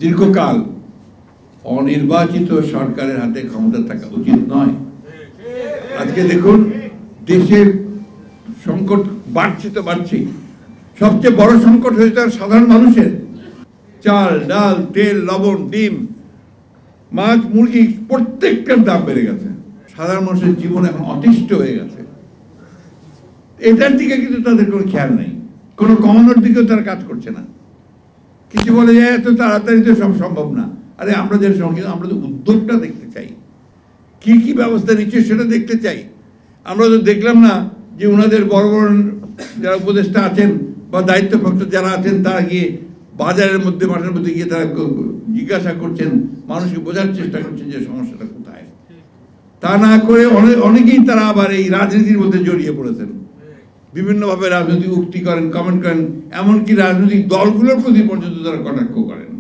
দীর্ঘকাল অনির্বাচিত সরকারের হাতে ক্ষমতা থাকা উচিত নয়। আজকে দেখুন দেশের সংকট বাড়ছে তো বাড়ছেই, সবচেয়ে বড় সংকট হয়েছে সাধারণ মানুষের। চাল, ডাল, তেল, লবণ, ডিম, মাছ, মুরগি প্রত্যেকটার দাম বেড়ে গেছে। সাধারণ মানুষের জীবন এখন অতিষ্ঠ হয়ে গেছে। এটার দিকে কিন্তু তাদের কোনো খেয়াল নেই, কোনো কমানোর দিকেও তারা কাজ করছে না। কিছু বলে যায় এত তাড়াতাড়ি তো সব সম্ভব না। আরে আমরা যে সঙ্গে আমরা তো উদ্যোগটা দেখতে চাই, কি কি ব্যবস্থা নিচ্ছে সেটা দেখতে চাই। আমরা তো দেখলাম না যে ওনাদের বড় বড় যারা উপদেষ্টা আছেন বা দায়িত্বপ্রাপ্ত যারা আছেন তারা গিয়ে বাজারের মধ্যে মাঠের মধ্যে গিয়ে তারা জিজ্ঞাসা করছেন, মানুষকে বোঝার চেষ্টা করছেন যে সমস্যাটা কোথায়। তা না করে অনেকেই তারা আবার এই রাজনীতির মধ্যে জড়িয়ে পড়েছেন, বিভিন্নভাবে রাজনৈতিক উক্তি করেন, কমেন্ট করেন, এমনকি রাজনৈতিক দলগুলোর প্রতি পর্যন্ত তারা কটাক্ষ করেন।